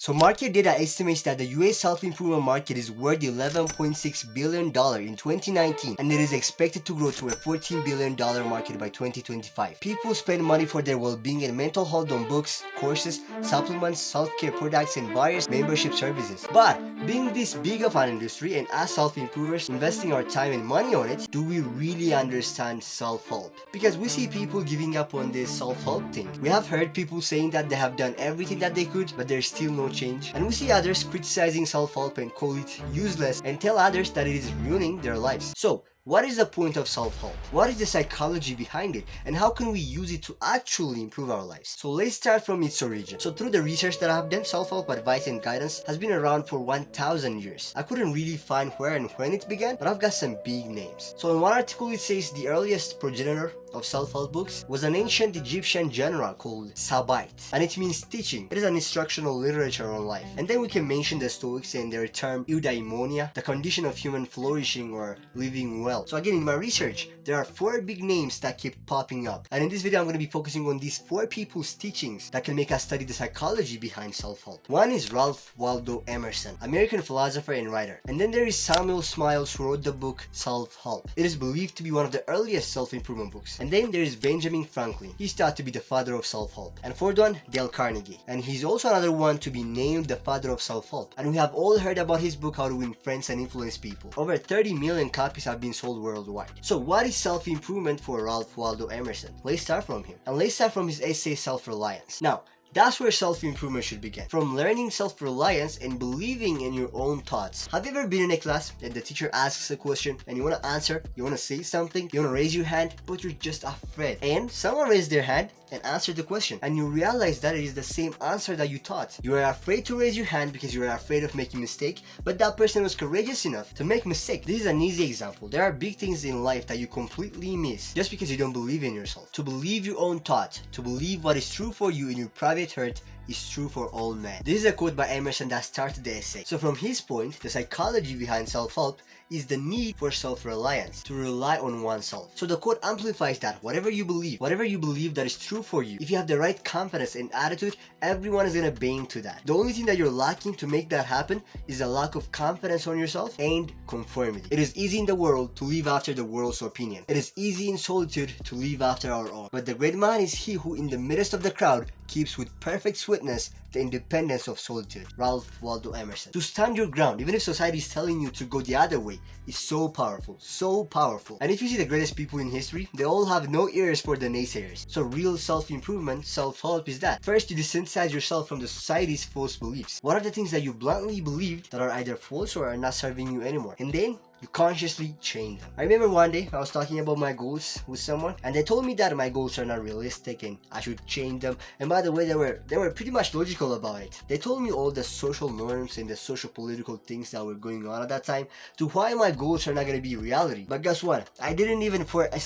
So market data estimates that the US self-improvement market is worth $11.6 billion in 2019, and it is expected to grow to a $14 billion market by 2025. People spend money for their well-being and mental health on books, courses, supplements, self-care products, and various membership services. But being this big of an industry and as self-improvers investing our time and money on it, do we really understand self-help? Because we see people giving up on this self-help thing. We have heard people saying that they have done everything that they could, but there's still no change. And we see others criticizing self-help and call it useless and tell others that it is ruining their lives. So, what is the point of self-help? What is the psychology behind it? And how can we use it to actually improve our lives? So let's start from its origin. So through the research that I have done, self-help advice and guidance has been around for 1,000 years. I couldn't really find where and when it began, but I've got some big names. So in one article it says the earliest progenitor of self-help books was an ancient Egyptian general called Sabite, and it means teaching. It is an instructional literature on life. And then we can mention the Stoics and their term eudaimonia, the condition of human flourishing or living well. So again, in my research, there are 4 big names that keep popping up, and in this video I'm going to be focusing on these 4 people's teachings that can make us study the psychology behind self-help. One is Ralph Waldo Emerson, American philosopher and writer. And then there is Samuel Smiles, who wrote the book Self-Help. It is believed to be one of the earliest self-improvement books. And then there is Benjamin Franklin. He's thought to be the father of self-help. And fourth one, Dale Carnegie. And he's also another one to be named the father of self-help. And we have all heard about his book, How to Win Friends and Influence People. Over 30 million copies have been sold worldwide. So what is self-improvement for Ralph Waldo Emerson? Let's start from him. And let's start from his essay Self-Reliance. Now, that's where self-improvement should begin. From learning self-reliance and believing in your own thoughts. Have you ever been in a class and the teacher asks a question and you want to answer, you want to say something, you want to raise your hand, but you're just afraid. And someone raised their hand and answered the question, and you realize that it is the same answer that you thought. You are afraid to raise your hand because you are afraid of making a mistake, but that person was courageous enough to make a mistake. This is an easy example. There are big things in life that you completely miss just because you don't believe in yourself. To believe your own thought, to believe what is true for you in your private heart, is true for all men. This is a quote by Emerson that started the essay. So from his point, the psychology behind self-help is the need for self-reliance, to rely on oneself. So the quote amplifies that whatever you believe that is true for you, if you have the right confidence and attitude, everyone is gonna bang to that. The only thing that you're lacking to make that happen is a lack of confidence on yourself and conformity. It is easy in the world to live after the world's opinion. It is easy in solitude to live after our own. But the great man is he who in the midst of the crowd keeps with perfect sweetness the independence of solitude. Ralph Waldo Emerson. To stand your ground, even if society is telling you to go the other way, is so powerful, so powerful. And if you see the greatest people in history, they all have no ears for the naysayers. So real self-improvement, self-help is that. First, you desensitize yourself from the society's false beliefs. What are the things that you bluntly believed that are either false or are not serving you anymore? And then, you consciously change them. I remember one day I was talking about my goals with someone, and they told me that my goals are not realistic and I should change them. And by the way, they were pretty much logical about it. They told me all the social norms and the social political things that were going on at that time to why my goals are not going to be reality. But guess what? I didn't even for 1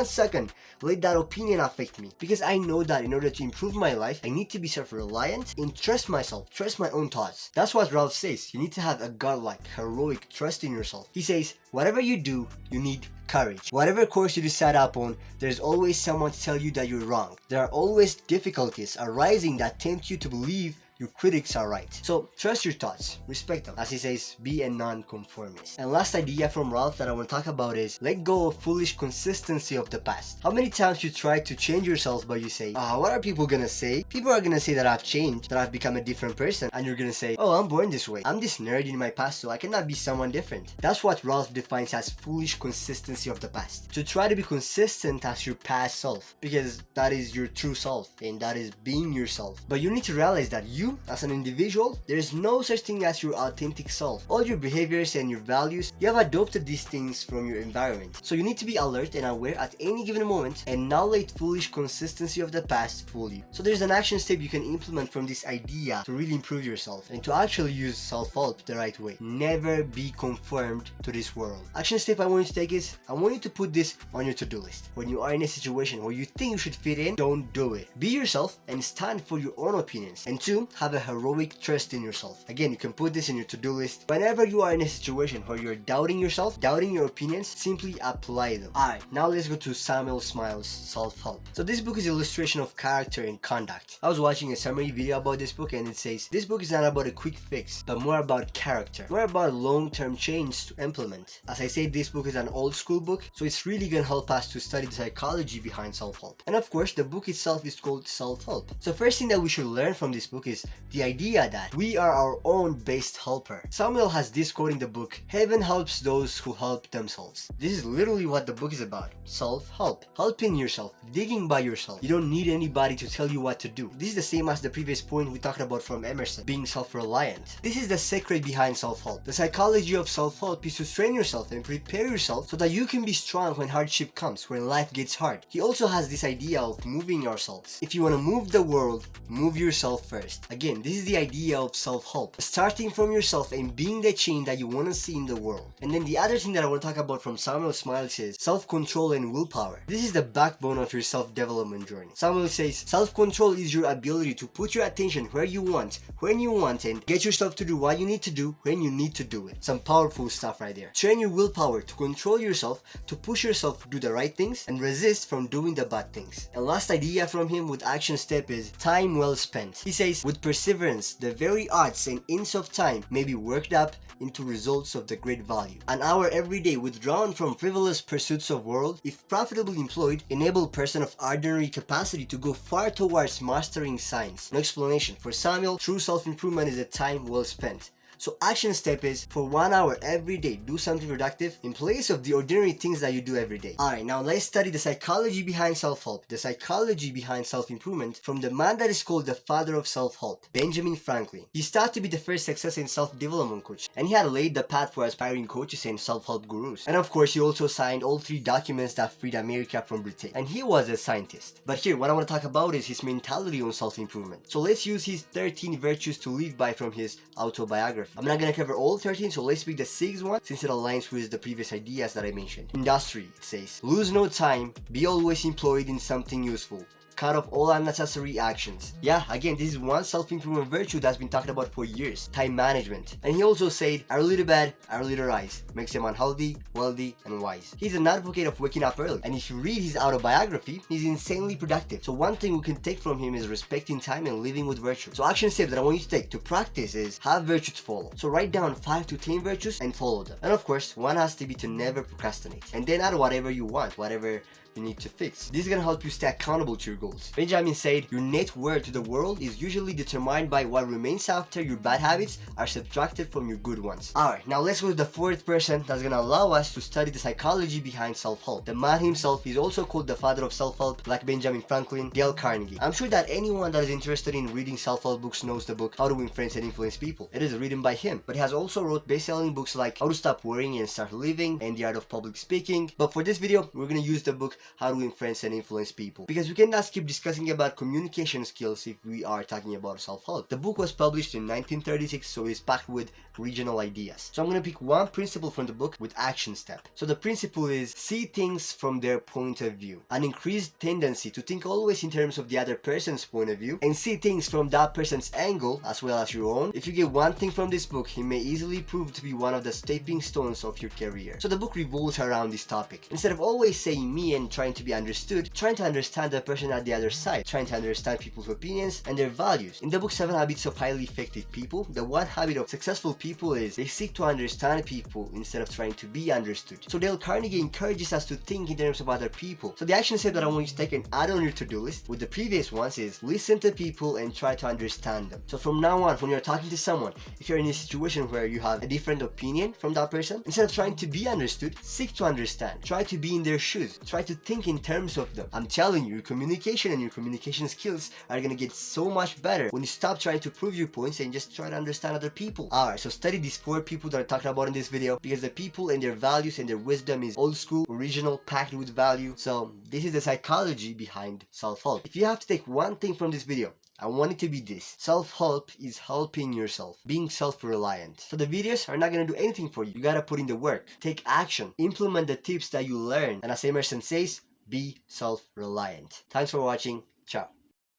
second, let that opinion affect me, because I know that in order to improve my life, I need to be self-reliant and trust myself, trust my own thoughts. That's what Ralph says. You need to have a godlike, heroic trust in yourself. He says, whatever you do, you need courage. Whatever course you decide upon, there's always someone to tell you that you're wrong. There are always difficulties arising that tempt you to believe your critics are right. So trust your thoughts, respect them. As he says, be a non-conformist. And last idea from Ralph that I want to talk about is let go of foolish consistency of the past. How many times you try to change yourself but you say, what are people gonna say? People are gonna say that I've changed, that I've become a different person, and you're gonna say, oh, I'm born this way. I'm this nerd in my past, so I cannot be someone different. That's what Ralph defines as foolish consistency of the past. To try to be consistent as your past self, because that is your true self and that is being yourself. But you need to realize that you, as an individual, there is no such thing as your authentic self. All your behaviors and your values, you have adopted these things from your environment. So you need to be alert and aware at any given moment and not let foolish consistency of the past fool you. So there's an action step you can implement from this idea to really improve yourself and to actually use self-help the right way. Never be conformed to this world. Action step I want you to take is, I want you to put this on your to-do list. When you are in a situation where you think you should fit in, don't do it. Be yourself and stand for your own opinions. And 2, have a heroic trust in yourself. Again, you can put this in your to-do list. Whenever you are in a situation where you're doubting yourself, doubting your opinions, simply apply them. Alright, now let's go to Samuel Smiles' Self-Help. So this book is an illustration of character and conduct. I was watching a summary video about this book and it says, this book is not about a quick fix, but more about character, more about long-term change to implement. As I said, this book is an old school book, so it's really gonna help us to study the psychology behind self-help. And of course, the book itself is called Self-Help. So first thing that we should learn from this book is the idea that we are our own best helper. Samuel has this quote in the book, "Heaven helps those who help themselves." This is literally what the book is about. Self-help. Helping yourself. Digging by yourself. You don't need anybody to tell you what to do. This is the same as the previous point we talked about from Emerson, being self-reliant. This is the secret behind self-help. The psychology of self-help is to train yourself and prepare yourself so that you can be strong when hardship comes, when life gets hard. He also has this idea of moving ourselves. If you want to move the world, move yourself first. Again, this is the idea of self-help. Starting from yourself and being the change that you want to see in the world. And then the other thing that I want to talk about from Samuel Smiles is self-control and willpower. This is the backbone of your self-development journey. Samuel says, self-control is your ability to put your attention where you want, when you want, and get yourself to do what you need to do when you need to do it. Some powerful stuff right there. Train your willpower to control yourself, to push yourself to do the right things, and resist from doing the bad things. And last idea from him with action step is time well spent. He says, with perseverance, the very arts and inch of time may be worked up into results of the great value. An hour every day withdrawn from frivolous pursuits of world, if profitably employed, enable person of ordinary capacity to go far towards mastering science. No explanation. For Samuel, true self-improvement is a time well spent. So action step is, for 1 hour every day, do something productive in place of the ordinary things that you do every day. Alright, now let's study the psychology behind self-help, the psychology behind self-improvement from the man that is called the father of self-help, Benjamin Franklin. He's thought to be the first success in self-development coach, and he had laid the path for aspiring coaches and self-help gurus. And of course, he also signed all 3 documents that freed America from Britain. And he was a scientist. But here, what I want to talk about is his mentality on self-improvement. So let's use his 13 virtues to live by from his autobiography. I'm not gonna cover all 13, so let's pick the 6th one since it aligns with the previous ideas that I mentioned. Industry, it says, lose no time, be always employed in something useful. Cut off all unnecessary actions. Yeah, again, this is one self-improvement virtue that's been talked about for years. Time management. And he also said, early to bed, early to rise. Makes him unhealthy, wealthy, and wise. He's an advocate of waking up early. And if you read his autobiography, he's insanely productive. So one thing we can take from him is respecting time and living with virtue. So action step that I want you to take to practice is have virtue to follow. So write down 5 to 10 virtues and follow them. And of course, one has to be to never procrastinate. And then add whatever you want, whatever you need to fix. This is gonna help you stay accountable to your goals. Benjamin said, your net worth to the world is usually determined by what remains after your bad habits are subtracted from your good ones. Alright, now let's go to the 4th person that's gonna allow us to study the psychology behind self-help. The man himself is also called the father of self-help, like Benjamin Franklin, Dale Carnegie. I'm sure that anyone that is interested in reading self-help books knows the book How to Win Friends and Influence People. It is written by him, but he has also wrote best-selling books like How to Stop Worrying and Start Living and The Art of Public Speaking. But for this video, we're gonna use the book How to Win Friends and Influence People, because we cannot keep discussing about communication skills if we are talking about self-help. The book was published in 1936, so it's packed with regional ideas. So I'm gonna pick one principle from the book with action step. So the principle is see things from their point of view. An increased tendency to think always in terms of the other person's point of view and see things from that person's angle as well as your own. If you get one thing from this book, it may easily prove to be one of the stepping stones of your career. So the book revolves around this topic. Instead of always saying me and trying to be understood, trying to understand the person at the other side, trying to understand people's opinions and their values. In the book 7 Habits of Highly Effective People, the one habit of successful people is they seek to understand people instead of trying to be understood. So Dale Carnegie encourages us to think in terms of other people. So the action step that I want you to take and add on your to-do list with the previous ones is listen to people and try to understand them. So from now on, when you're talking to someone, if you're in a situation where you have a different opinion from that person, instead of trying to be understood, seek to understand. Try to be in their shoes. Try to think in terms of them. I'm telling you, your communication and your communication skills are gonna get so much better when you stop trying to prove your points and just try to understand other people. Alright, so study these 4 people that I talked about in this video, because the people and their values and their wisdom is old school, original, packed with value. So this is the psychology behind self-help. If you have to take one thing from this video, I want it to be this. Self-help is helping yourself, being self-reliant. So the videos are not gonna do anything for you. You gotta put in the work, take action, implement the tips that you learn, and as Emerson says, be self-reliant. Thanks for watching. Ciao.